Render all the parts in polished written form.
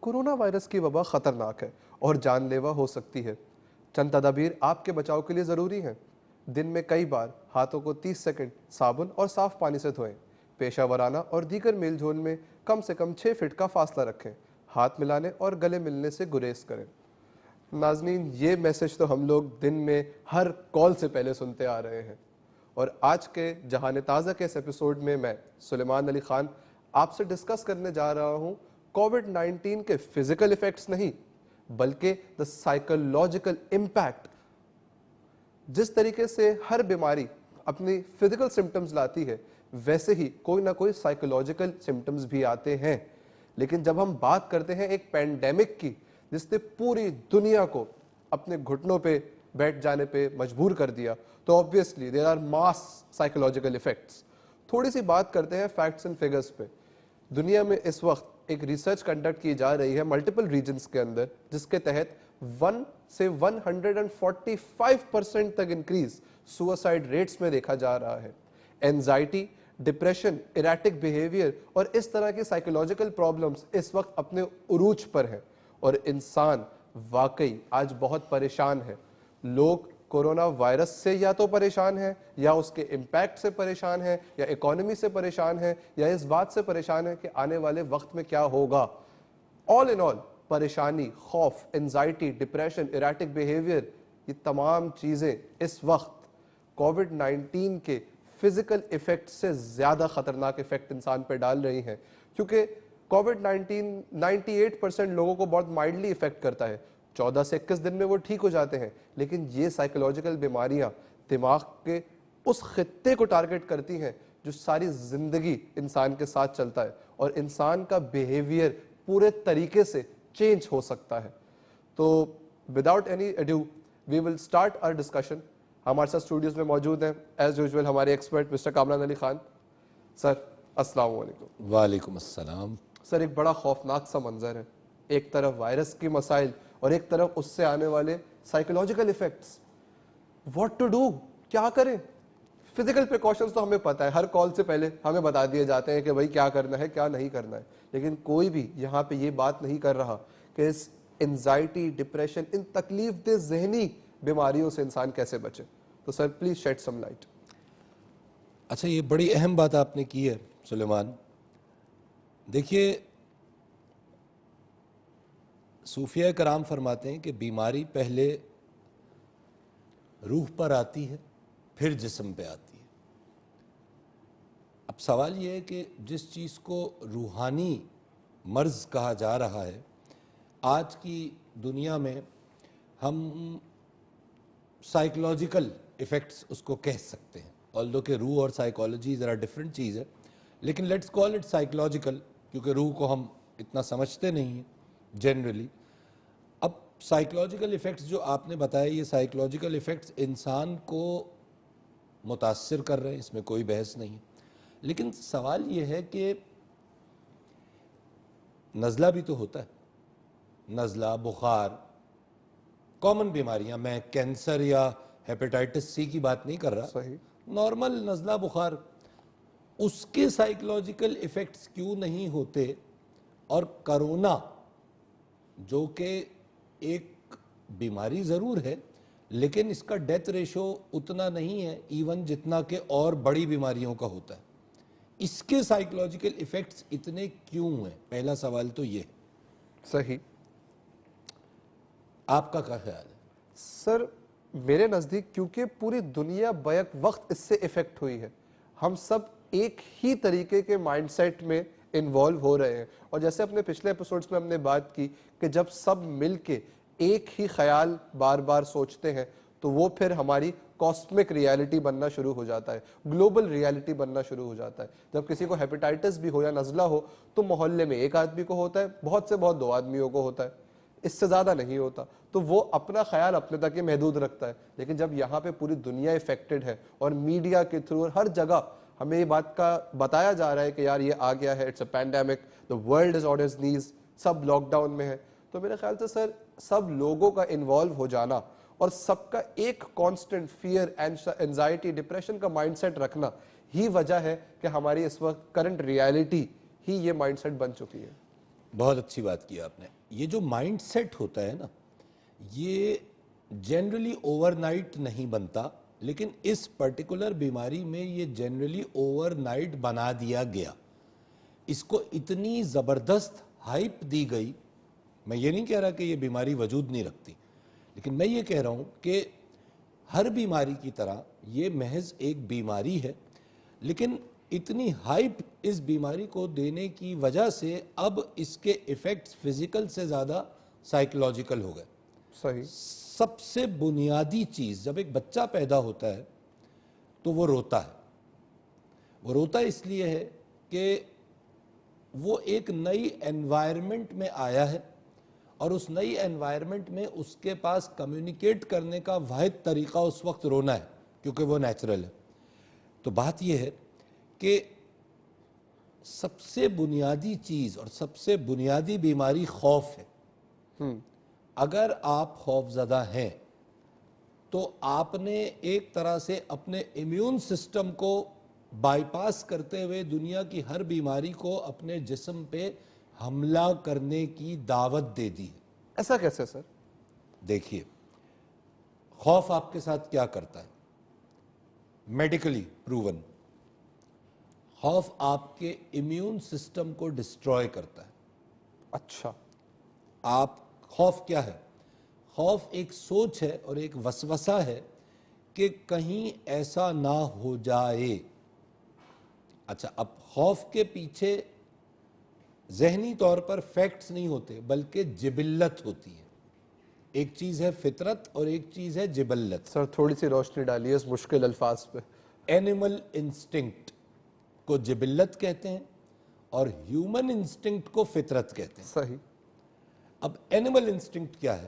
Corona virus کی وبا خطرناک ہے اور جان لیوا ہو سکتی ہے۔ چند تدابیر آپ کے بچاؤ کے لیے ضروری ہیں۔ دن میں کئی بار ہاتھوں کو 30 سیکنڈ صابن اور صاف پانی سے دھوئیں۔ پیشہ ورانہ اور دیگر میل جول میں کم سے کم 6 فٹ کا فاصلہ رکھیں۔ ہاتھ ملانے اور گلے ملنے سے گریز کریں۔ ناظرین، یہ میسج تو ہم لوگ دن میں ہر کال سے پہلے سنتے آ رہے ہیں، اور آج کے جہان تازہ کے اس ایپیسوڈ میں سلیمان علی خان آپ سے ڈسکس کرنے جا رہا ہوں کووڈ 19 کے فزیکل ایفیکٹس نہیں بلکہ دا سائیکولوجیکل امپیکٹ۔ جس طریقے سے ہر بیماری اپنی فزیکل سمٹمز لاتی ہے، ویسے ہی کوئی نہ کوئی سائیکولوجیکل سمٹمز بھی آتے ہیں۔ لیکن جب ہم بات کرتے ہیں ایک پینڈیمک کی جس نے پوری دنیا کو اپنے گھٹنوں پہ بیٹھ جانے پہ مجبور کر دیا، تو obviously there are mass psychological effects۔ تھوڑی سی بات کرتے ہیں فیکٹس اینڈ فگرز پہ۔ دنیا میں اس وقت ایک ریسرچ کنڈکٹ کی جا رہی ہے ملٹیپل ریجنز کے اندر، جس کے تحت 1 سے 145% تک انکریز سوسائڈ ریٹس میں دیکھا جا رہا ہے۔ اینزائٹی، ڈپریشن، ایریٹک بیہیویئر اور اس طرح کی سائیکولوجیکل پرابلمز اس وقت اپنے عروج پر ہیں، اور انسان واقعی آج بہت پریشان ہے۔ لوگ کورونا وائرس سے یا تو پریشان ہیں، یا اس کے امپیکٹ سے پریشان ہیں، یا اکانومی سے پریشان ہیں، یا اس بات سے پریشان ہیں کہ آنے والے وقت میں کیا ہوگا۔ آل ان آل پریشانی، خوف، انزائٹی، ڈپریشن، ایریٹک بیہیویئر، یہ تمام چیزیں اس وقت کووڈ 19 کے فزیکل ایفیکٹ سے زیادہ خطرناک ایفیکٹ انسان پہ ڈال رہی ہیں، کیونکہ کووڈ 19 98% لوگوں کو بہت مائلڈلی افیکٹ کرتا ہے، 14 سے 21 دن میں وہ ٹھیک ہو جاتے ہیں۔ لیکن یہ سائیکولوجیکل بیماریاں دماغ کے اس خطے کو ٹارگٹ کرتی ہیں جو ساری زندگی انسان کے ساتھ چلتا ہے، اور انسان کا بیہیویئر پورے طریقے سے چینج ہو سکتا ہے۔ تو without any ado we will start our discussion. ہمارے ساتھ اسٹوڈیوز میں موجود ہیں ایز یوزول ہمارے expert mister Kamran Ali Khan. Sir السلام علیکم۔ وعلیکم السلام۔ سر، ایک بڑا خوفناک سا منظر ہے، ایک طرف وائرس کی مسائل اور ایک طرف اس سے آنے والے psychological effects. What to do, کیا کریں؟ فزیکل پریکاشنز تو ہمیں پتہ ہے، ہر کال سے پہلے ہمیں بتا دیے جاتے ہیں کہ بھائی کیا کرنا ہے کیا نہیں کرنا ہے، لیکن کوئی بھی یہاں پہ یہ بات نہیں کر رہا کہ اس انزائٹی، ڈپریشن، ان تکلیف دہ ذہنی بیماریوں سے انسان کیسے بچے۔ تو sir please shed some light. اچھا، یہ بڑی اہم بات آپ نے کی ہے سلیمان۔ دیکھیے، صوفیہ کرام فرماتے ہیں کہ بیماری پہلے روح پر آتی ہے، پھر جسم پہ آتی ہے۔ اب سوال یہ ہے کہ جس چیز کو روحانی مرض کہا جا رہا ہے، آج کی دنیا میں ہم سائیکولوجیکل ایفیکٹس اس کو کہہ سکتے ہیں، although کہ روح اور سائیکالوجی ذرا ڈفرینٹ چیز ہے، لیکن لیٹس کال اٹ سائیکولوجیکل، کیونکہ روح کو ہم اتنا سمجھتے نہیں ہیں جنرلی۔ اب سائیکولوجیکل ایفیکٹس جو آپ نے بتایا، یہ سائیکولوجیکل ایفیکٹس انسان کو متاثر کر رہے ہیں، اس میں کوئی بحث نہیں، لیکن سوال یہ ہے کہ نزلہ بھی تو ہوتا ہے، نزلہ، بخار، کامن بیماریاں، میں کینسر یا ہیپیٹائٹس سی کی بات نہیں کر رہا، صحیح، نارمل نزلہ بخار، اس کے سائیکولوجیکل ایفیکٹس کیوں نہیں ہوتے؟ اور کرونا جو کہ ایک بیماری ضرور ہے، لیکن اس کا ڈیتھ ریشو اتنا نہیں ہے ایون جتنا کہ اور بڑی بیماریوں کا ہوتا ہے، اس کے سائیکولوجیکل ایفیکٹس اتنے کیوں ہیں؟ پہلا سوال تو یہ ہے۔ صحیح۔ آپ کا کیا خیال ہے؟ سر میرے نزدیک کیونکہ پوری دنیا بیک وقت اس سے افیکٹ ہوئی ہے، ہم سب ایک ہی طریقے کے مائنڈ سیٹ میں انوالو ہو رہے ہیں، اور جیسے اپنے پچھلے ایپیسوڈز میں ہم نے بات کی کہ جب سب مل کے ایک ہی خیال بار بار سوچتے ہیں تو وہ پھر ہماری کاسمک ریالٹی بننا شروع ہو جاتا ہے، گلوبل ریالٹی بننا شروع ہو جاتا ہے۔ جب کسی کو ہیپیٹائٹس بھی ہو یا نزلہ ہو تو محلے میں ایک آدمی کو ہوتا ہے، بہت سے بہت 2 آدمیوں کو ہوتا ہے، اس سے زیادہ نہیں ہوتا، تو وہ اپنا خیال اپنے تک ہی محدود رکھتا ہے۔ لیکن جب یہاں پہ پوری دنیا افیکٹڈ ہے اور میڈیا کے تھرو ہر جگہ ہمیں یہ بات کا بتایا جا رہا ہے کہ یار یہ آ گیا ہے، it's a pandemic, the world is on its knees, سب لاک ڈاؤن میں ہے، تو میرے خیال سے سر سب لوگوں کا انوالو ہو جانا اور سب کا ایک کانسٹنٹ فیئر، اینزائٹی، ڈپریشن کا مائنڈ سیٹ رکھنا ہی وجہ ہے کہ ہماری اس وقت کرنٹ ریالٹی ہی یہ مائنڈ سیٹ بن چکی ہے۔ بہت اچھی بات کی آپ نے. یہ جو مائنڈ سیٹ ہوتا ہے نا, یہ جنرلی اوور نائٹ نہیں بنتا, لیکن اس پرٹیکولر بیماری میں یہ جنرلی اوور نائٹ بنا دیا گیا. اس کو اتنی زبردست ہائپ دی گئی. میں یہ نہیں کہہ رہا کہ یہ بیماری وجود نہیں رکھتی, لیکن میں یہ کہہ رہا ہوں کہ ہر بیماری کی طرح یہ محض ایک بیماری ہے, لیکن اتنی ہائپ اس بیماری کو دینے کی وجہ سے اب اس کے ایفیکٹس فزیکل سے زیادہ سائیکولوجیکل ہو گئے. صحیح. سب سے بنیادی چیز, جب ایک بچہ پیدا ہوتا ہے تو وہ روتا ہے. وہ روتا اس لیے ہے کہ وہ ایک نئی انوائرمنٹ میں آیا ہے, اور اس نئی انوائرمنٹ میں اس کے پاس کمیونیکیٹ کرنے کا واحد طریقہ اس وقت رونا ہے, کیونکہ وہ نیچرل ہے. تو بات یہ ہے کہ سب سے بنیادی چیز اور سب سے بنیادی بیماری خوف ہے. اگر آپ خوف زدہ ہیں تو آپ نے ایک طرح سے اپنے امیون سسٹم کو بائی پاس کرتے ہوئے دنیا کی ہر بیماری کو اپنے جسم پہ حملہ کرنے کی دعوت دے دی ہے. ایسا کیسے سر؟ دیکھیے, خوف آپ کے ساتھ کیا کرتا ہے, میڈیکلی پروون. خوف آپ کے امیون سسٹم کو ڈسٹروائے کرتا ہے. اچھا. خوف کیا ہے؟ خوف ایک سوچ ہے اور ایک وسوسہ ہے کہ کہیں ایسا نہ ہو جائے. اچھا, اب خوف کے پیچھے ذہنی طور پر فیکٹس نہیں ہوتے, بلکہ جبلت ہوتی ہے. ایک چیز ہے فطرت اور ایک چیز ہے جبلت. سر تھوڑی سی روشنی ڈالیے اس مشکل الفاظ پہ. اینیمل انسٹنکٹ کو جبلت کہتے ہیں اور ہیومن انسٹنکٹ کو فطرت کہتے ہیں. صحیح. اب اینیمل انسٹنکٹ کیا ہے؟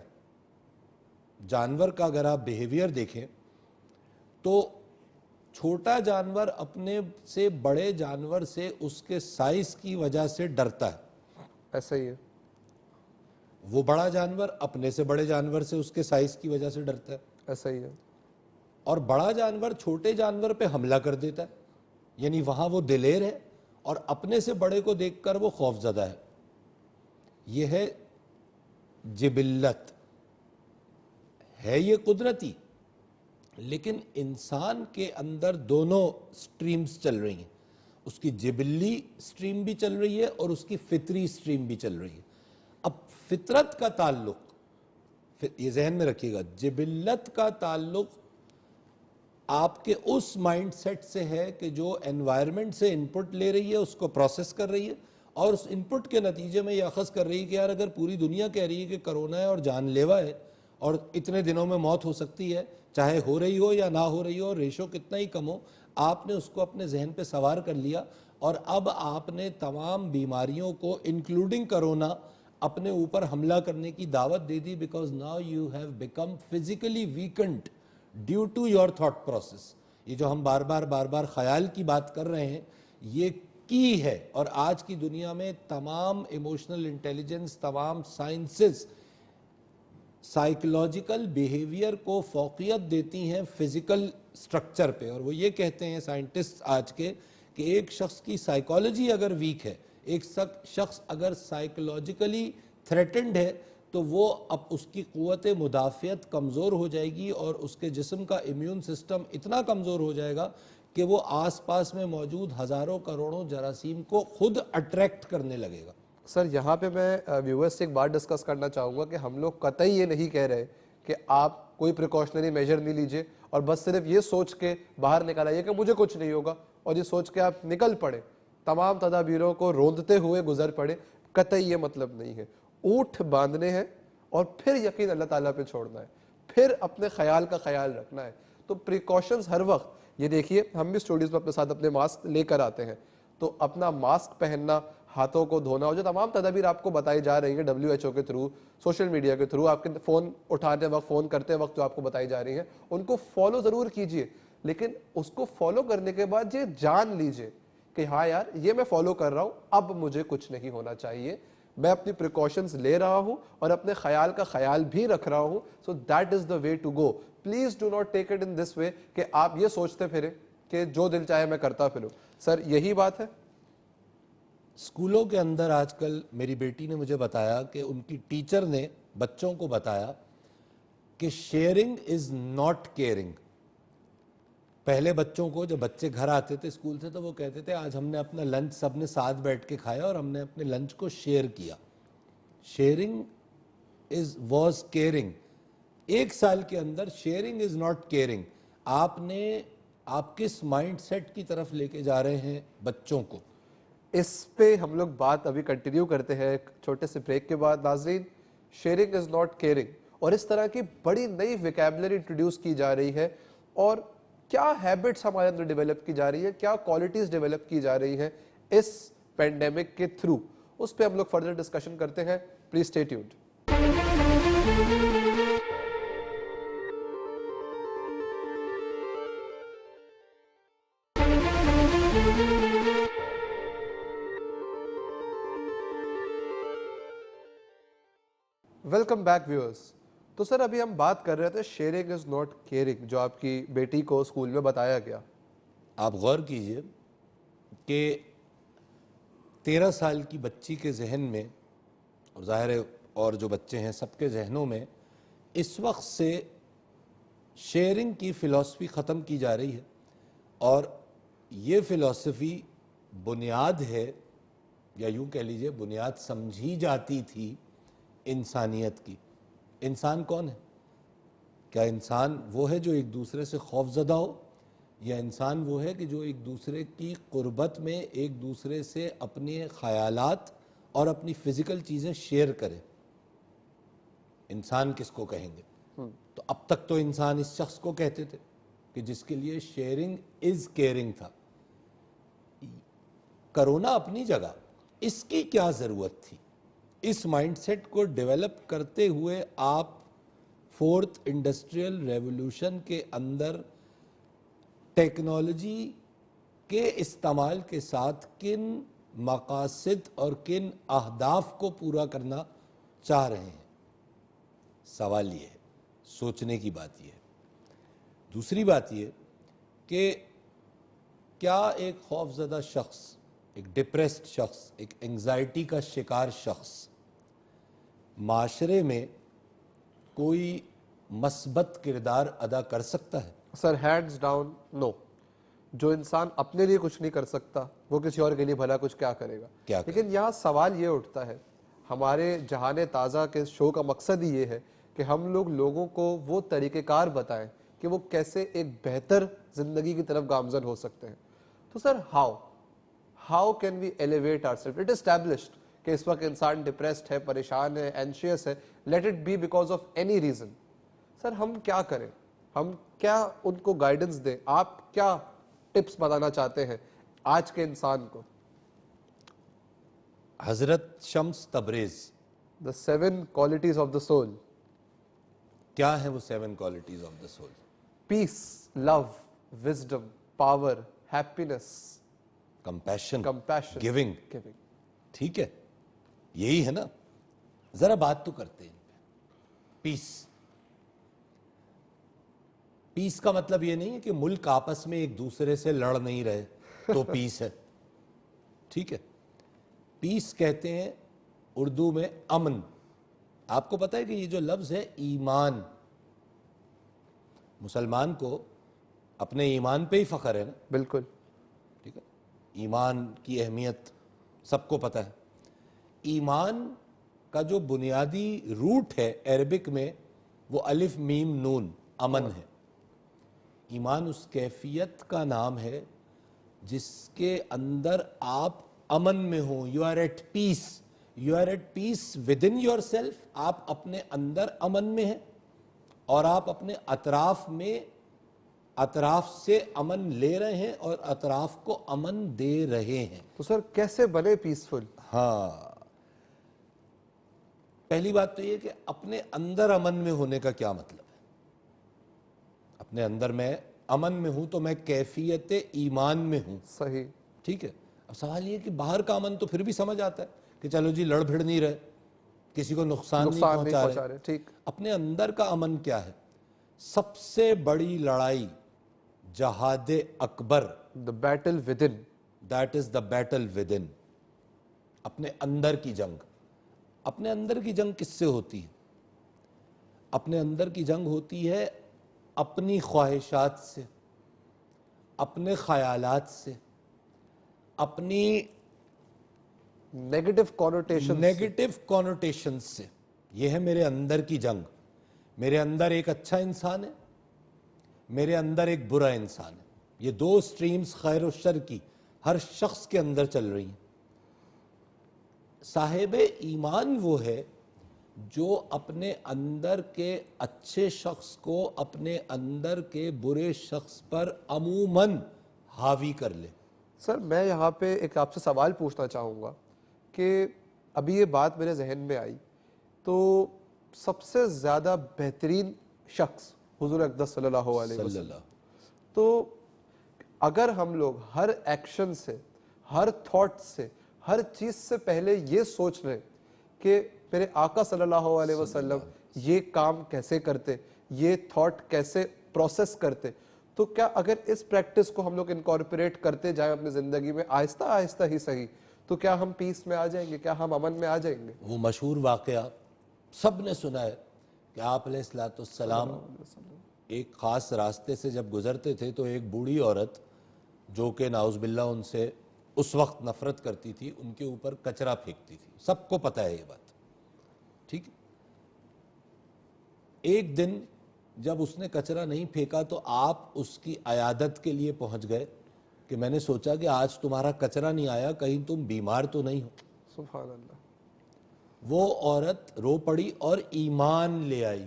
جانور کا اگر آپ بیہیویئر دیکھیں تو چھوٹا جانور اپنے سے بڑے جانور سے اس کے سائز کی وجہ سے ڈرتا ہے. ایسا ہی ہے. وہ بڑا جانور اپنے سے بڑے جانور سے اس کے سائز کی وجہ سے ڈرتا ہے. ایسا ہی ہے. اور بڑا جانور چھوٹے جانور پہ حملہ کر دیتا ہے, یعنی وہاں وہ دلیر ہے اور اپنے سے بڑے کو دیکھ کر وہ خوف زدہ ہے. یہ ہے جبلت. ہے یہ قدرتی, لیکن انسان کے اندر دونوں سٹریمز چل رہی ہیں. اس کی جبلی سٹریم بھی چل رہی ہے اور اس کی فطری سٹریم بھی چل رہی ہے. اب فطرت کا تعلق, یہ ذہن میں رکھیے گا, جبلت کا تعلق آپ کے اس مائنڈ سیٹ سے ہے کہ جو انوائرمنٹ سے انپٹ لے رہی ہے, اس کو پروسیس کر رہی ہے, اور اس انپٹ کے نتیجے میں یہ اخذ کر رہی ہے کہ یار اگر پوری دنیا کہہ رہی ہے کہ کرونا ہے اور جان لیوا ہے اور اتنے دنوں میں موت ہو سکتی ہے, چاہے ہو رہی ہو یا نہ ہو رہی ہو, ریشو کتنا ہی کم ہو, آپ نے اس کو اپنے ذہن پہ سوار کر لیا, اور اب آپ نے تمام بیماریوں کو انکلوڈنگ کرونا اپنے اوپر حملہ کرنے کی دعوت دے دی, because now you have become physically weakened due to your thought process. یہ جو ہم بار بار خیال کی بات کر رہے ہیں, یہ کی ہے, اور آج کی دنیا میں تمام ایموشنل انٹیلیجنس, تمام سائنسز سائیکولوجیکل بیہیویئر کو فوقیت دیتی ہیں فزیکل سٹرکچر پہ, اور وہ یہ کہتے ہیں سائنٹسٹ آج کے کہ ایک شخص کی سائیکالوجی اگر ویک ہے, ایک شخص اگر سائیکولوجیکلی تھریٹنڈ ہے, تو وہ اب اس کی قوت مدافعت کمزور ہو جائے گی اور اس کے جسم کا امیون سسٹم اتنا کمزور ہو جائے گا کہ وہ آس پاس میں موجود ہزاروں کروڑوں جراثیم کو خود اٹریکٹ کرنے لگے گا. سر یہاں پہ میں ویورز سے ایک بات ڈسکس کرنا چاہوں گا کہ ہم لوگ قطعی یہ نہیں کہہ رہے کہ آپ کوئی پریکاشنری میجر نہیں لیجئے اور بس صرف یہ سوچ کے باہر نکل آئیے کہ مجھے کچھ نہیں ہوگا, اور یہ سوچ کے آپ نکل پڑے, تمام تدابیروں کو روندتے ہوئے گزر پڑے. قطعی یہ مطلب نہیں ہے. اونٹ باندھنے ہیں اور پھر یقین اللہ تعالیٰ پہ چھوڑنا ہے, پھر اپنے خیال کا خیال رکھنا ہے. تو پریکاشنز ہر وقت, یہ دیکھیے ہم بھی اسٹوڈیوز میں اپنے ساتھ اپنے ماسک لے کر آتے ہیں, تو اپنا ماسک پہننا, ہاتھوں کو دھونا, اور جو تمام تدابیر آپ کو بتائی جا رہی ہیں WHO کے تھرو, سوشل میڈیا کے تھرو, آپ کے فون اٹھاتے وقت, فون کرتے وقت جو آپ کو بتائی جا رہی ہیں, ان کو فالو ضرور کیجئے, لیکن اس کو فالو کرنے کے بعد یہ جان لیجئے کہ ہاں یار یہ میں فالو کر رہا ہوں, اب مجھے کچھ نہیں ہونا چاہیے, میں اپنی پریکاشنز لے رہا ہوں اور اپنے خیال کا خیال بھی رکھ رہا ہوں. So that is the way to go. Please do not take it in this way کہ آپ یہ سوچتے پھریں کہ جو دل چاہے میں کرتا پھروں. سر یہی بات ہے. اسکولوں کے اندر آج کل میری بیٹی نے مجھے بتایا کہ ان کی ٹیچر نے بچوں کو بتایا کہ شیئرنگ از ناٹ کیئرنگ. پہلے بچوں کو جب بچے گھر آتے تھے اسکول سے تو وہ کہتے تھے آج ہم نے اپنا لنچ سب نے ساتھ بیٹھ کے کھایا اور ہم نے اپنے لنچ کو شیئر کیا. Sharing was caring. 1 سال کے اندر شیئرنگ از ناٹ کیئرنگ. آپ کس مائنڈ سیٹ کی طرف لے کے جا رہے ہیں بچوں کو؟ اس پہ ہم لوگ بات ابھی کنٹینیو کرتے ہیں ایک چھوٹے سے بریک کے بعد. ناظرین، شیئرنگ از ناٹ کیئرنگ اور اس طرح کی بڑی نئی ویکیبلری انٹروڈیوس کی جا رہی ہے، اور کیا ہیبٹس ہمارے اندر ڈیولپ کی جا رہی ہے، کیا کوالٹیز ڈیولپ کی جا رہی ہیں اس پینڈیمک کے تھرو، اس پہ ہم لوگ فردر ڈسکشن کرتے ہیں. Please stay tuned. Welcome back viewers. تو سر ابھی ہم بات کر رہے تھے شیئرنگ از ناٹ کیئرنگ، جو آپ کی بیٹی کو اسکول میں بتایا گیا. آپ غور کیجئے کہ 13 سال کی بچی کے ذہن میں، اور ظاہر ہے اور جو بچے ہیں سب کے ذہنوں میں اس وقت سے شیئرنگ کی فلسفی ختم کی جا رہی ہے. اور یہ فلسفی بنیاد ہے، یا یوں کہہ لیجئے بنیاد سمجھی جاتی تھی انسانیت کی. انسان کون ہے؟ کیا انسان وہ ہے جو ایک دوسرے سے خوف زدہ ہو، یا انسان وہ ہے کہ جو ایک دوسرے کی قربت میں ایک دوسرے سے اپنے خیالات اور اپنی فزیکل چیزیں شیئر کرے؟ انسان کس کو کہیں گے؟ تو اب تک تو انسان اس شخص کو کہتے تھے کہ جس کے لیے شیئرنگ از کیئرنگ تھا. کرونا اپنی جگہ، اس کی کیا ضرورت تھی؟ اس مائنڈ سیٹ کو ڈیولپ کرتے ہوئے آپ 4th انڈسٹریل ریولوشن کے اندر ٹیکنالوجی کے استعمال کے ساتھ کن مقاصد اور کن اہداف کو پورا کرنا چاہ رہے ہیں؟ سوال یہ ہے، سوچنے کی بات یہ ہے. دوسری بات یہ کہ کیا ایک خوف زدہ شخص، ایک ڈپریسڈ شخص، ایک انگزائٹی کا شکار شخص معاشرے میں کوئی مثبت کردار ادا کر سکتا ہے؟ سر ہینڈز ڈاؤن نو. جو انسان اپنے لیے کچھ نہیں کر سکتا وہ کسی اور کے لیے بھلا کچھ کیا کرے گا. لیکن یہاں سوال یہ اٹھتا ہے، ہمارے جہان تازہ کے شو کا مقصد ہی یہ ہے کہ ہم لوگوں کو وہ طریقہ کار بتائیں کہ وہ کیسے ایک بہتر زندگی کی طرف گامزن ہو سکتے ہیں. تو sir how can we elevate our self? It established کہ اس وقت انسان ڈپریسڈ ہے، پریشان ہے، اینشیس ہے، let it be because of any reason. Sir ہم کیا کریں؟ ہم کیا ان کو گائیڈنس دیں؟ آپ کیا ٹپس بتانا چاہتے ہیں آج کے انسان کو؟ حضرت شمس Tabrez, The 7 qualities of the soul. کیا ہیں وہ 7 qualities of the soul؟ Peace, love, wisdom, power, happiness, compassion, compassion, giving. ٹھیک ہے، یہی ہے نا. ذرا بات تو کرتے ہیں. پیس کا مطلب یہ نہیں ہے کہ ملک آپس میں ایک دوسرے سے لڑ نہیں رہے تو پیس ہے. ٹھیک ہے، پیس کہتے ہیں اردو میں امن. آپ کو پتا ہے کہ یہ جو لفظ ہے ایمان، مسلمان کو اپنے ایمان پہ ہی فخر ہے نا. بالکل. ٹھیک ہے، ایمان کی اہمیت سب کو پتہ ہے. ایمان کا جو بنیادی روٹ ہے عربک میں وہ الف میم نون، امن ہے. ایمان اس کیفیت کا نام ہے جس کے اندر آپ امن میں ہوں. You are at peace, you are at peace within your self. آپ اپنے اندر امن میں ہیں اور آپ اپنے اطراف سے امن لے رہے ہیں اور اطراف کو امن دے رہے ہیں. تو سر کیسے بنے پیسفل؟ ہاں، پہلی بات تو یہ کہ اپنے اندر امن میں ہونے کا کیا مطلب ہے. اپنے اندر میں امن میں ہوں تو میں کیفیت ایمان میں ہوں. صحیح. ٹھیک ہے. اب سوال یہ کہ باہر کا امن تو پھر بھی سمجھ آتا ہے کہ چلو جی لڑ بھڑ نہیں رہے، کسی کو نقصان نہیں پہنچا رہے. ٹھیک. اپنے اندر کا امن کیا ہے؟ سب سے بڑی لڑائی جہاد اکبر، The battle within. that is the battle within. اپنے اندر کی جنگ. اپنے اندر کی جنگ کس سے ہوتی ہے؟ اپنے اندر کی جنگ ہوتی ہے اپنی خواہشات سے، اپنے خیالات سے، اپنی نیگیٹو کونوٹیشن. نیگیٹو کونوٹیشن سے. یہ ہے میرے اندر کی جنگ. میرے اندر ایک اچھا انسان ہے، میرے اندر ایک برا انسان ہے. یہ دو سٹریمز خیر و شر کی ہر شخص کے اندر چل رہی ہیں. صاحب ایمان وہ ہے جو اپنے اندر کے اچھے شخص کو اپنے اندر کے برے شخص پر عموماً حاوی کر لے. سر میں یہاں پہ ایک آپ سے سوال پوچھنا چاہوں گا کہ ابھی یہ بات میرے ذہن میں آئی تو سب سے زیادہ بہترین شخص حضور اقدس صلی اللہ علیہ صلی وسلم. اللہ. تو اگر ہم لوگ ہر ایکشن سے، ہر تھاٹ سے، ہر چیز سے پہلے یہ سوچ رہے کہ میرے آقا صلی اللہ علیہ وسلم یہ کام کیسے کرتے، یہ تھاٹ کیسے پروسیس کرتے، تو کیا اگر اس پریکٹس کو ہم لوگ انکارپوریٹ کرتے جائیں اپنی زندگی میں آہستہ آہستہ ہی صحیح، تو کیا ہم پیس میں آ جائیں گے؟ کیا ہم امن میں آ جائیں گے؟ وہ مشہور واقعہ سب نے سنا ہے کہ آپ علیہ الصلوۃ والسلام ایک خاص راستے سے جب گزرتے تھے تو ایک بوڑھی عورت جو کہ نعوذ باللہ ان سے اس وقت نفرت کرتی تھی، ان کے اوپر کچرا پھینکتی تھی. سب کو پتہ ہے یہ بات. ٹھیک ہے. ایک دن جب اس نے کچرا نہیں پھینکا تو آپ اس کی عیادت کے لیے پہنچ گئے کہ میں نے سوچا کہ آج تمہارا کچرا نہیں آیا، کہیں تم بیمار تو نہیں ہو. سبحان اللہ. وہ عورت رو پڑی اور ایمان لے آئی.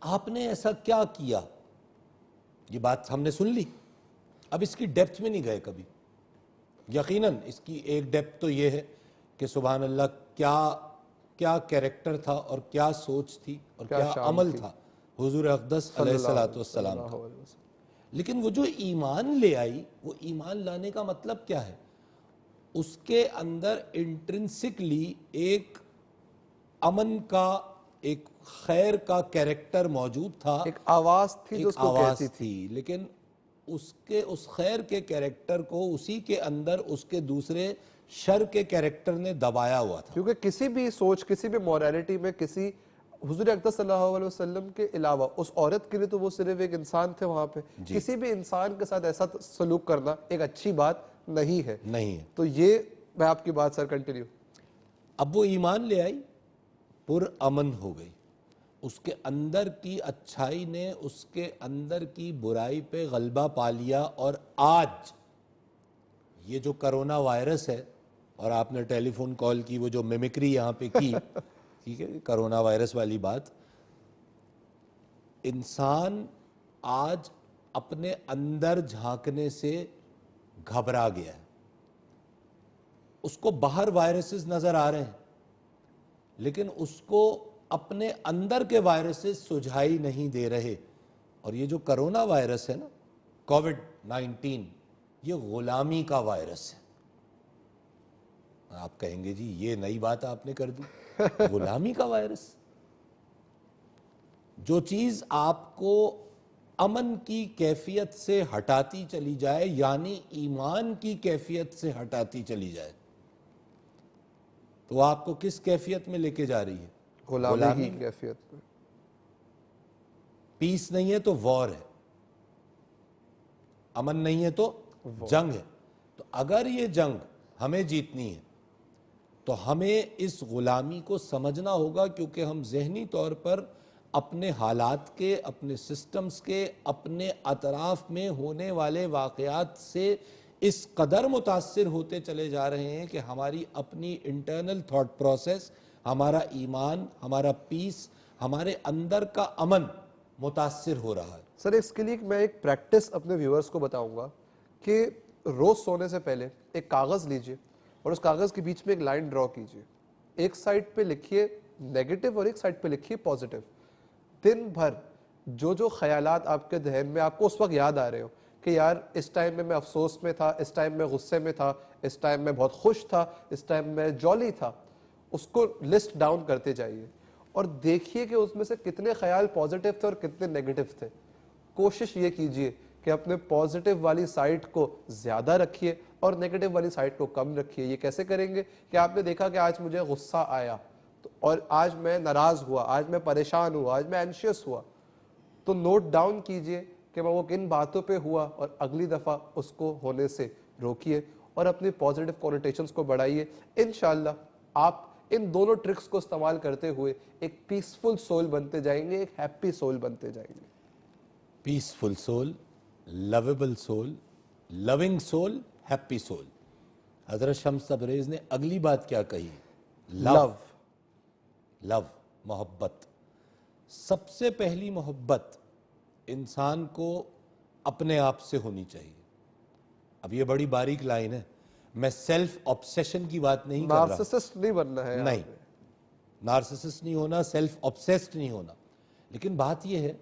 آپ نے ایسا کیا کیا؟ یہ بات ہم نے سن لی، اب اس کی ڈیپتھ میں نہیں گئے کبھی. یقیناً اس کی ایک ڈیپتھ تو یہ ہے کہ سبحان اللہ کیا کیریکٹر تھا اور کیا سوچ تھی اور کیا عمل تھا حضور اقدس علیہ الصلوۃ والسلام کا. لیکن وہ جو ایمان لے آئی، وہ ایمان لانے کا مطلب کیا ہے؟ اس کے اندر انٹرنسکلی ایک امن کا، ایک خیر کا کیریکٹر موجود تھا. ایک آواز تھی جو اس کو کہتی تھی. لیکن اس خیر کے کیریکٹر کو اسی کے اندر اس کے دوسرے شر کے کیریکٹر نے دبایا ہوا تھا. کیونکہ کسی بھی سوچ، کسی بھی موریلٹی میں کسی حضور اقدس صلی اللہ علیہ وسلم کے علاوہ اس عورت کے لیے تو وہ صرف ایک انسان تھے وہاں پہ. کسی بھی انسان کے ساتھ ایسا سلوک کرنا ایک اچھی بات نہیں ہے. نہیں ہے. تو یہ میں آپ کی بات سر کنٹینیو. اب وہ ایمان لے آئی، پر امن ہو گئی. اس کے اندر کی اچھائی نے اس کے اندر کی برائی پہ غلبہ پا لیا. اور آج یہ جو کرونا وائرس ہے، اور آپ نے ٹیلی فون کال کی وہ جو میمکری یہاں پہ کی، ٹھیک ہے، کرونا وائرس والی بات، انسان آج اپنے اندر جھانکنے سے گھبرا گیا ہے. اس کو باہر وائرسز نظر آ رہے ہیں لیکن اس کو اپنے اندر کے وائرسز سجھائی نہیں دے رہے. اور یہ جو کرونا وائرس ہے نا، کووڈ-19، یہ غلامی کا وائرس ہے. آپ کہیں گے جی یہ نئی بات آپ نے کر دی. غلامی کا وائرس. جو چیز آپ کو امن کی کیفیت سے ہٹاتی چلی جائے، یعنی ایمان کی کیفیت سے ہٹاتی چلی جائے، تو وہ آپ کو کس کیفیت میں لے کے جا رہی ہے؟ غلامی کی کیفیت میں. پیس نہیں ہے تو وار ہے، امن نہیں ہے تو جنگ ہے. تو اگر یہ جنگ ہمیں جیتنی ہے تو ہمیں اس غلامی کو سمجھنا ہوگا، کیونکہ ہم ذہنی طور پر اپنے حالات کے، اپنے سسٹمز کے، اپنے اطراف میں ہونے والے واقعات سے اس قدر متاثر ہوتے چلے جا رہے ہیں کہ ہماری اپنی انٹرنل تھاٹ پروسیس، ہمارا ایمان، ہمارا پیس، ہمارے اندر کا امن متاثر ہو رہا ہے. سر اس کے لیے میں ایک پریکٹس اپنے ویورز کو بتاؤں گا کہ روز سونے سے پہلے ایک کاغذ لیجئے اور اس کاغذ کے بیچ میں ایک لائن ڈرا کیجئے. ایک سائڈ پہ لکھیے نیگیٹو اور ایک سائڈ پہ لکھیے پازیٹیو. دن بھر جو خیالات آپ کے ذہن میں آپ کو اس وقت یاد آ رہے ہو کہ یار اس ٹائم میں افسوس میں تھا، اس ٹائم میں غصے میں تھا، اس ٹائم میں بہت خوش تھا، اس ٹائم میں جولی تھا، اس کو لسٹ ڈاؤن کرتے جائیے اور دیکھیے کہ اس میں سے کتنے خیال پازیٹیو تھے اور کتنے نیگیٹو تھے. کوشش یہ کیجئے کہ اپنے پازیٹیو والی سائٹ کو زیادہ رکھیے اور نیگیٹو والی سائڈ کو کم رکھیے. یہ کیسے کریں گے کہ آپ نے دیکھا کہ آج مجھے غصہ آیا اور آج میں ناراض ہوا, آج میں پریشان ہوا, آج میں اینشیس ہوا, تو نوٹ ڈاؤن کیجئے کہ میں وہ کن باتوں پہ ہوا اور اگلی دفعہ اس کو ہونے سے روکیے اور اپنی پازیٹیو کونوٹیشنز کو بڑھائیے. انشاءاللہ آپ ان دونوں ٹرکس کو استعمال کرتے ہوئے ایک پیسفل سول بنتے جائیں گے, ایک ہیپی سول بنتے جائیں گے. پیسفل سول, لویبل سول, لونگ سول, ہیپی سول. حضرت شمس تبریز نے اگلی بات کیا کہی؟ لو. لو, محبت. سب سے پہلی محبت انسان کو اپنے آپ سے ہونی چاہیے. اب یہ بڑی باریک لائن ہے, میں سیلف آبسیشن کی بات نہیں کر رہا. نارسسسٹ نہیں بننا ہے, نہیں, نارسسسٹ نہیں ہونا, سیلف آبسیسڈ نہیں ہونا. لیکن بات یہ ہے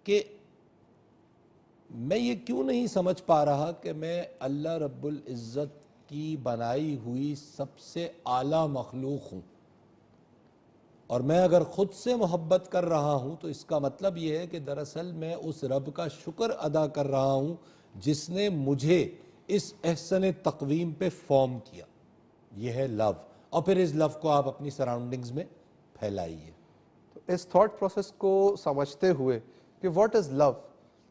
کہ میں یہ کیوں نہیں سمجھ پا رہا کہ میں اللہ رب العزت کی بنائی ہوئی سب سے اعلیٰ مخلوق ہوں, اور میں اگر خود سے محبت کر رہا ہوں تو اس کا مطلب یہ ہے کہ دراصل میں اس رب کا شکر ادا کر رہا ہوں جس نے مجھے اس احسن تقویم پہ فارم کیا. یہ ہے لو. اور پھر اس لو کو آپ اپنی سراؤنڈنگز میں پھیلائیے. اس تھاٹ پروسیس کو سمجھتے ہوئے کہ واٹ از لو,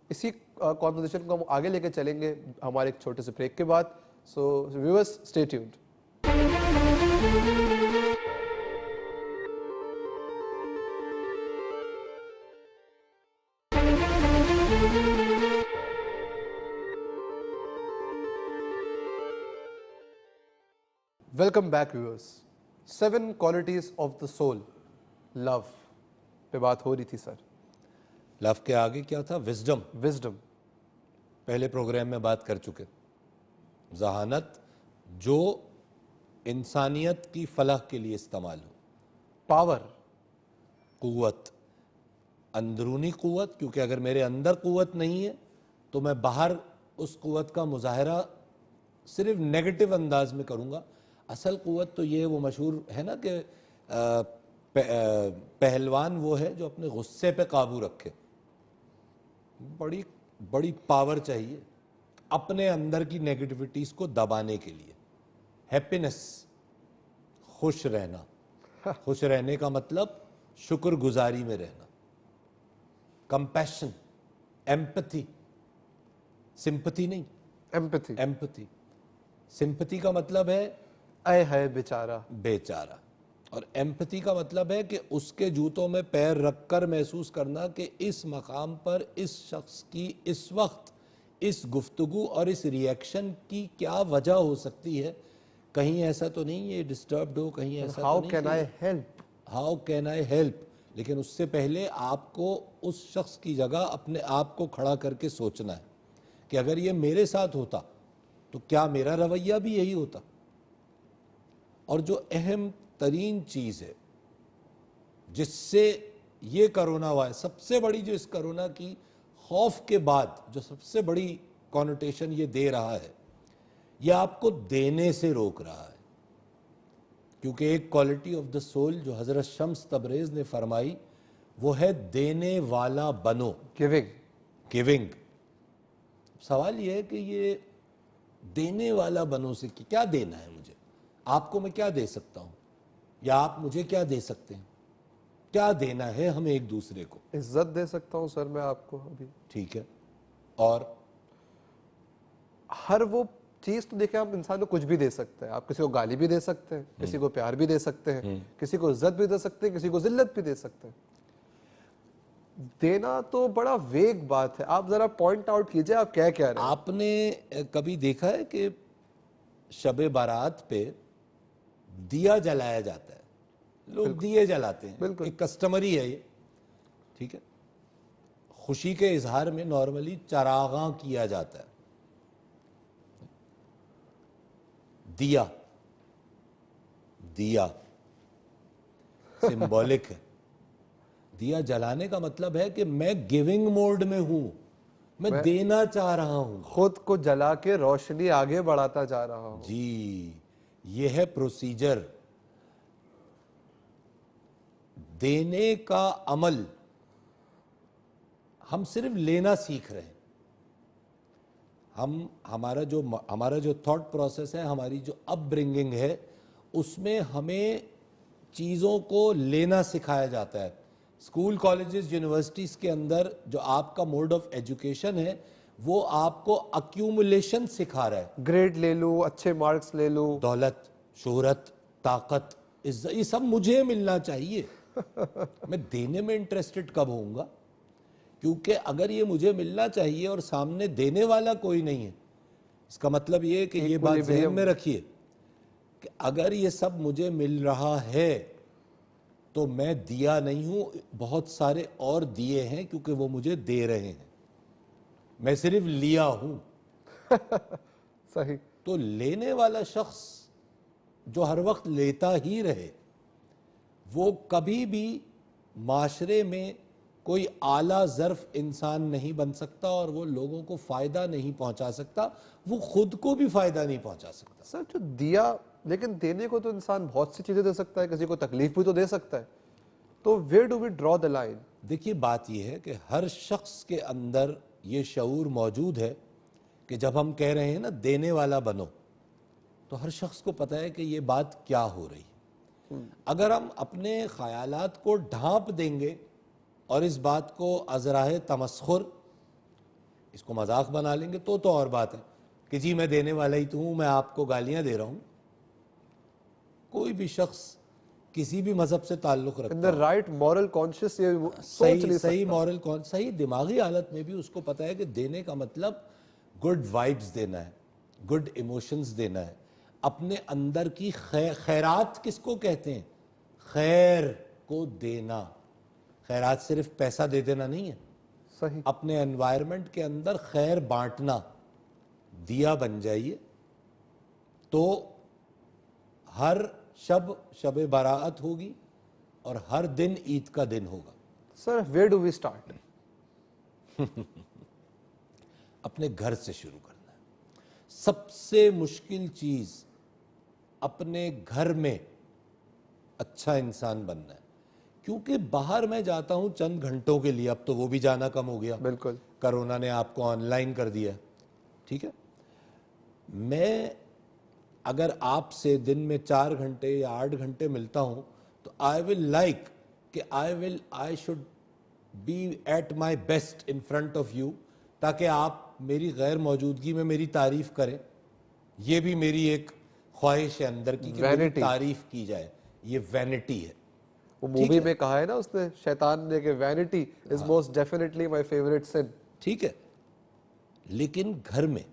اسی کانورسیشن کو ہم آگے لے کے چلیں گے ہمارے ایک چھوٹے سے بریک کے بعد. So viewers stay tuned. Welcome back viewers. 7 qualities of the soul, love پہ بات ہو رہی تھی سر. لو کے آگے کیا تھا؟ وزڈم. وزڈم, پہلے پروگرام میں بات کر چکے. ذہانت جو انسانیت کی فلاح کے لیے استعمال ہو. پاور, قوت, اندرونی قوت, کیونکہ اگر میرے اندر قوت نہیں ہے تو میں باہر اس قوت کا مظاہرہ صرف نیگیٹو انداز میں کروں گا. اصل قوت تو یہ وہ مشہور ہے نا کہ پہلوان وہ ہے جو اپنے غصے پہ قابو رکھے. بڑی بڑی پاور چاہیے اپنے اندر کی نیگیٹیوٹیز کو دبانے کے لیے. ہیپینس, خوش رہنا. خوش رہنے کا مطلب شکر گزاری میں رہنا. کمپیشن, ایمپتھی, سمپتھی نہیں, ایمپتھی. ایمپتھی. سمپتھی کا مطلب ہے اے ہے بیچارہ. بیچارہ, اور ایمپتھی کا مطلب ہے کہ اس کے جوتوں میں پیر رکھ کر محسوس کرنا کہ اس مقام پر اس شخص کی اس وقت اس گفتگو اور اس ری ایکشن کی کیا وجہ ہو سکتی ہے. کہیں ایسا تو نہیں یہ ڈسٹربڈ ہو, کہیں ایسا تو ہاؤ نہیں can I help. How can I help. لیکن اس سے پہلے آپ کو اس شخص کی جگہ اپنے آپ کو کھڑا کر کے سوچنا ہے کہ اگر یہ میرے ساتھ ہوتا تو کیا میرا رویہ بھی یہی ہوتا. اور جو اہم ترین چیز ہے جس سے یہ کرونا ہوا ہے, سب سے بڑی جو اس کرونا کی خوف کے بعد جو سب سے بڑی کونوٹیشن یہ دے رہا ہے, یہ آپ کو دینے سے روک رہا ہے. کیونکہ ایک کوالٹی آف دا سول جو حضرت شمس تبریز نے فرمائی وہ ہے دینے والا بنو. گیونگ. گیونگ. سوال یہ ہے کہ یہ دینے والا بنو سے کیا دینا ہے مجھے؟ آپ کو میں کیا دے سکتا ہوں, یا آپ مجھے کیا دے سکتے ہیں؟ کیا دینا ہے ہمیں ایک دوسرے کو؟ عزت دے سکتا ہوں سر میں آپ کو ابھی. ٹھیک ہے. اور ہر وہ چیز تو دیکھیں, آپ انسان کو کچھ بھی دے سکتے ہیں. آپ کسی کو گالی بھی دے سکتے ہیں, کسی کو پیار بھی دے سکتے ہیں, کسی کو عزت بھی دے سکتے ہیں, کسی کو ذلت بھی دے سکتے ہیں. دینا تو بڑا ویگ بات ہے. آپ ذرا پوائنٹ آؤٹ کیجئے آپ کیا کہہ رہے ہیں. آپ نے کبھی دیکھا ہے کہ شب بارات پہ دیا جلایا جاتا ہے؟ لوگ دیے جلاتے ہیں, بالکل. ایک کسٹمری ہے یہ. ٹھیک ہے. خوشی کے اظہار میں نارملی چراغاں کیا جاتا ہے. دیا, دیا سمبولک ہے. دیا جلانے کا مطلب ہے کہ میں گیونگ موڈ میں ہوں, میں دینا چاہ رہا ہوں, خود کو جلا کے روشنی آگے بڑھاتا جا رہا ہوں. جی یہ ہے پروسیجر. دینے کا عمل ہم صرف لینا سیکھ رہے ہیں. ہمارا جو تھاٹ پروسیس ہے, ہماری جو اپ برنگنگ ہے, اس میں ہمیں چیزوں کو لینا سکھایا جاتا ہے. اسکول, کالجز, یونیورسٹیز کے اندر جو آپ کا موڈ آف ایجوکیشن ہے وہ آپ کو ایکیومولیشن سکھا رہا ہے. گریڈ لے لو, اچھے مارکس لے لو, دولت, شہرت, طاقت, یہ سب مجھے ملنا چاہیے. میں دینے میں انٹرسٹڈ کب ہوں گا؟ کیونکہ اگر یہ مجھے ملنا چاہیے اور سامنے دینے والا کوئی نہیں ہے, اس کا مطلب یہ کہ یہ بات ذہن میں رکھیے کہ اگر یہ سب مجھے مل رہا ہے تو میں دیا نہیں ہوں, بہت سارے اور دیے ہیں کیونکہ وہ مجھے دے رہے ہیں, میں صرف لیا ہوں. صحیح. تو لینے والا شخص جو ہر وقت لیتا ہی رہے, وہ کبھی بھی معاشرے میں کوئی اعلیٰ ظرف انسان نہیں بن سکتا اور وہ لوگوں کو فائدہ نہیں پہنچا سکتا, وہ خود کو بھی فائدہ نہیں پہنچا سکتا. سر جو دیا, لیکن دینے کو تو انسان بہت سی چیزیں دے سکتا ہے, کسی کو تکلیف بھی تو دے سکتا ہے, تو where do we draw the line؟ دیکھیے بات یہ ہے کہ ہر شخص کے اندر یہ شعور موجود ہے کہ جب ہم کہہ رہے ہیں نا دینے والا بنو, تو ہر شخص کو پتہ ہے کہ یہ بات کیا ہو رہی ہے. اگر ہم اپنے خیالات کو ڈھانپ دیں گے اور اس بات کو ازراہ تمسخر, اس کو مذاق بنا لیں گے تو اور بات ہے کہ جی میں دینے والا ہی تو ہوں, میں آپ کو گالیاں دے رہا ہوں. کوئی بھی شخص کسی بھی مذہب سے تعلق رکھتا in the right moral conscious یہ سوچ نہیں صحیح مورل صحیح دماغی حالت میں بھی اس کو پتہ ہے کہ دینے کا مطلب گڈ وائبز دینا ہے, گڈ ایموشنز دینا ہے, اپنے اندر کی خیرات کس کو کہتے ہیں؟ خیر کو دینا. خیرات صرف پیسہ دے دینا نہیں ہے, صحیح. اپنے انوائرمنٹ کے اندر خیر بانٹنا. دیا بن جائیے تو ہر شب براعت ہوگی اور ہر دن عید کا دن ہوگا. سر where do we start؟ اپنے گھر سے شروع کرنا ہے. سب سے مشکل چیز اپنے گھر میں اچھا انسان بننا ہے, کیونکہ باہر میں جاتا ہوں چند گھنٹوں کے لیے, اب تو وہ بھی جانا کم ہو گیا, بالکل. کرونا نے آپ کو آن لائن کر دیا, ٹھیک ہے. میں اگر آپ سے دن میں 4 گھنٹے یا 8 گھنٹے ملتا ہوں تو آئی ول لائک کہ I should be at my best in front of you, تاکہ آپ میری غیر موجودگی میں میری تعریف کریں. یہ بھی میری ایک خواہش ہے اندر کی کہ میری تعریف کی جائے. یہ وینٹی ہے. وہ مووی میں کہا ہے نا اس نے, شیطان نے, کہ vanity is most definitely my favourite sin. ٹھیک ہے, لیکن گھر میں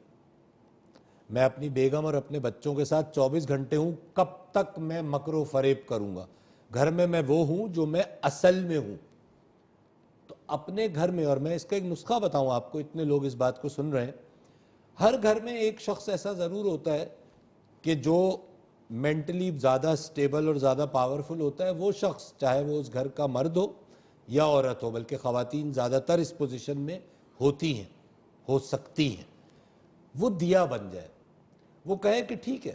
میں اپنی بیگم اور اپنے بچوں کے ساتھ 24 گھنٹے ہوں, کب تک میں مکر و فریب کروں گا؟ گھر میں وہ ہوں جو میں اصل میں ہوں. تو اپنے گھر میں, اور میں اس کا ایک نسخہ بتاؤں آپ کو, اتنے لوگ اس بات کو سن رہے ہیں, ہر گھر میں ایک شخص ایسا ضرور ہوتا ہے کہ جو مینٹلی زیادہ سٹیبل اور زیادہ پاورفل ہوتا ہے. وہ شخص, چاہے وہ اس گھر کا مرد ہو یا عورت ہو, بلکہ خواتین زیادہ تر اس پوزیشن میں ہوتی ہیں, ہو سکتی ہیں, وہ دیا بن جائے. وہ کہے کہ ٹھیک ہے,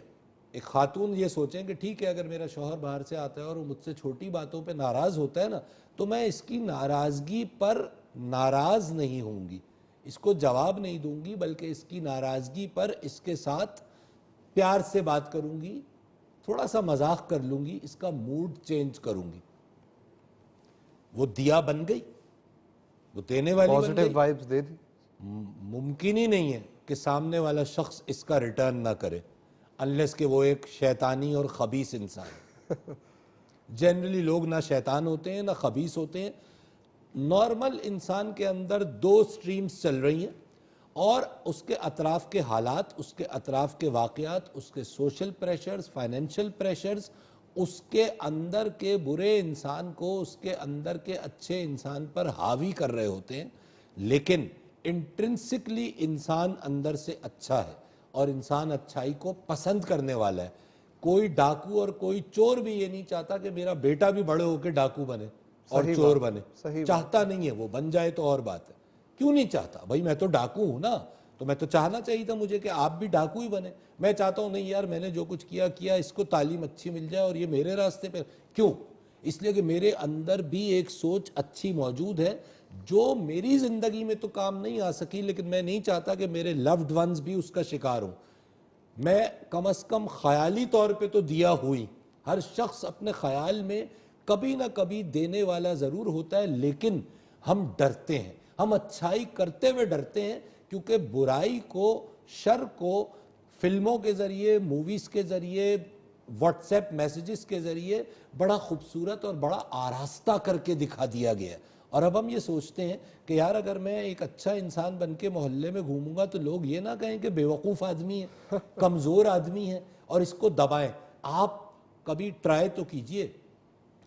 ایک خاتون یہ سوچیں کہ ٹھیک ہے اگر میرا شوہر باہر سے آتا ہے اور وہ مجھ سے چھوٹی باتوں پہ ناراض ہوتا ہے نا, تو میں اس کی ناراضگی پر ناراض نہیں ہوں گی, اس کو جواب نہیں دوں گی, بلکہ اس کی ناراضگی پر اس کے ساتھ پیار سے بات کروں گی, تھوڑا سا مذاق کر لوں گی, اس کا موڈ چینج کروں گی. وہ دیا بن گئی, وہ دینے والی بن گئی. پازیٹیو وائبس دے دی. ممکن ہی نہیں ہے کہ سامنے والا شخص اس کا ریٹرن نہ کرے, انلیس کہ وہ ایک شیطانی اور خبیث انسان ہے. جنرلی لوگ نہ شیطان ہوتے ہیں نہ خبیث ہوتے ہیں. نارمل انسان کے اندر 2 سٹریمز چل رہی ہیں, اور اس کے اطراف کے حالات, اس کے اطراف کے واقعات, اس کے سوشل پریشرز, فائنینشیل پریشرز, اس کے اندر کے برے انسان کو اس کے اندر کے اچھے انسان پر حاوی کر رہے ہوتے ہیں. لیکن انٹرنسکلی انسان اندر سے اچھا ہے اور انسان اچھائی کو پسند کرنے والا ہے. کوئی ڈاکو اور کوئی چور بھی یہ نہیں چاہتا کہ میرا بیٹا بھی بڑے ہو کے ڈاکو بنے اور چور بنے, چاہتا نہیں ہے. وہ بن جائے تو اور بات ہے, کیوں نہیں چاہتا بھائی, میں تو ڈاکو ہوں نا, تو میں تو چاہنا چاہیے تھا مجھے کہ آپ بھی ڈاکو ہی بنے. میں چاہتا ہوں نہیں یار, میں نے جو کچھ کیا اس کو تعلیم اچھی مل جائے اور یہ میرے راستے پہ. کیوں؟ اس لیے کہ میرے اندر بھی ایک سوچ اچھی موجود ہے جو میری زندگی میں تو کام نہیں آ سکی، لیکن میں نہیں چاہتا کہ میرے لوڈ ونز بھی اس کا شکار ہوں. میں کم از کم خیالی طور پہ تو دیا ہوئی. ہر شخص اپنے خیال میں کبھی نہ کبھی دینے والا ضرور ہوتا ہے، لیکن ہم ڈرتے ہیں، ہم اچھائی کرتے ہوئے ڈرتے ہیں، کیونکہ برائی کو، شر کو فلموں کے ذریعے، موویز کے ذریعے، واٹس ایپ میسیجز کے ذریعے بڑا خوبصورت اور بڑا آراستہ کر کے دکھا دیا گیا ہے. اور اب ہم یہ سوچتے ہیں کہ یار اگر میں ایک اچھا انسان بن کے محلے میں گھوموں گا تو لوگ یہ نہ کہیں کہ بیوقوف آدمی ہے، کمزور آدمی ہے اور اس کو دبائیں. آپ کبھی ٹرائی تو کیجئے،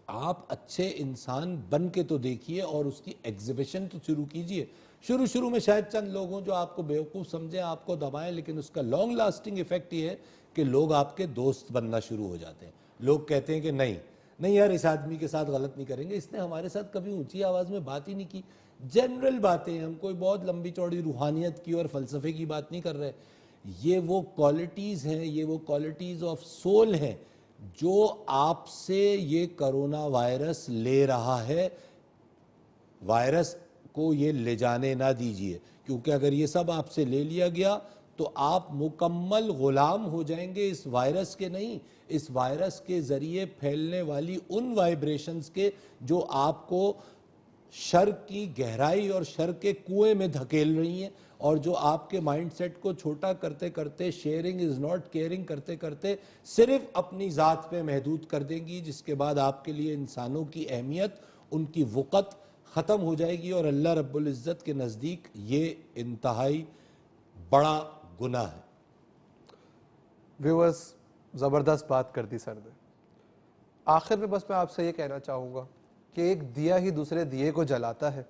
آپ اچھے انسان بن کے تو دیکھیے اور اس کی ایگزیبیشن تو شروع کیجئے. شروع میں شاید چند لوگوں جو آپ کو بیوقوف سمجھیں، آپ کو دبائیں، لیکن اس کا لانگ لاسٹنگ ایفیکٹ یہ ہے کہ لوگ آپ کے دوست بننا شروع ہو جاتے ہیں. لوگ کہتے ہیں کہ نہیں یار اس آدمی کے ساتھ غلط نہیں کریں گے، اس نے ہمارے ساتھ کبھی اونچی آواز میں بات ہی نہیں کی. جنرل باتیں، ہم کوئی بہت لمبی چوڑی روحانیت کی اور فلسفے کی بات نہیں کر رہے. یہ وہ کوالٹیز ہیں، یہ وہ کوالٹیز آف سول ہیں جو آپ سے یہ کرونا وائرس لے رہا ہے. وائرس کو یہ لے جانے نہ دیجیے، کیونکہ اگر یہ سب آپ سے لے لیا گیا تو آپ مکمل غلام ہو جائیں گے اس وائرس کے، نہیں، اس وائرس کے ذریعے پھیلنے والی ان وائبریشنز کے جو آپ کو شر کی گہرائی اور شر کے کنویں میں دھکیل رہی ہیں، اور جو آپ کے مائنڈ سیٹ کو چھوٹا کرتے کرتے، شیئرنگ از ناٹ کیئرنگ کرتے کرتے صرف اپنی ذات پہ محدود کر دیں گی، جس کے بعد آپ کے لیے انسانوں کی اہمیت، ان کی وقت ختم ہو جائے گی. اور اللہ رب العزت کے نزدیک یہ انتہائی بڑا گناہ ہے. ویورز، زبردست بات کر دی سر نے. آخر میں بس میں آپ سے یہ کہنا چاہوں گا کہ ایک دیا ہی دوسرے دیے کو جلاتا ہے،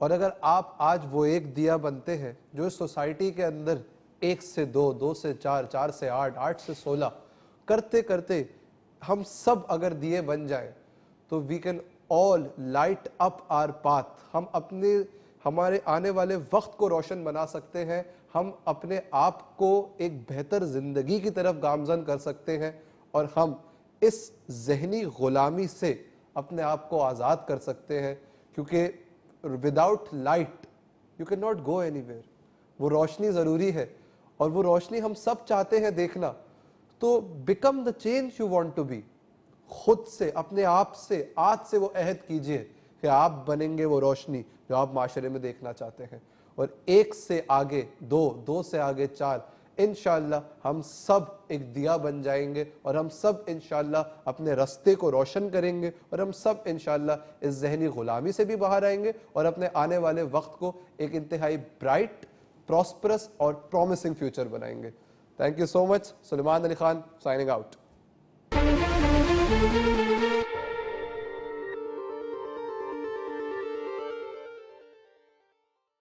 اور اگر آپ آج وہ ایک دیا بنتے ہیں جو اس سوسائٹی کے اندر 1 سے 2، 2 سے 4، 4 سے 8، 8 سے 16 کرتے کرتے ہم سب اگر دیے بن جائیں تو we can all light up our path. ہم ہمارے آنے والے وقت کو روشن بنا سکتے ہیں، ہم اپنے آپ کو ایک بہتر زندگی کی طرف گامزن کر سکتے ہیں، اور ہم اس ذہنی غلامی سے اپنے آپ کو آزاد کر سکتے ہیں. کیونکہ without light you can not go any where. وہ روشنی ضروری ہے، اور وہ روشنی ہم سب چاہتے ہیں دیکھنا. تو become the change you want to be. خود سے، اپنے آپ سے آج سے وہ عہد کیجئے کہ آپ بنیں گے وہ روشنی جو آپ معاشرے میں دیکھنا چاہتے ہیں. اور 1 سے آگے 2، 2 سے آگے 4، انشاءاللہ ہم سب ایک دیا بن جائیں گے، اور ہم سب انشاءاللہ اپنے راستے کو روشن کریں گے، اور ہم سب انشاءاللہ اس ذہنی غلامی سے بھی باہر آئیں گے، اور اپنے آنے والے وقت کو ایک انتہائی برائٹ، پراسپرس اور پرومسنگ فیوچر بنائیں گے. Thank you so much. Suleman Ali Khan signing out.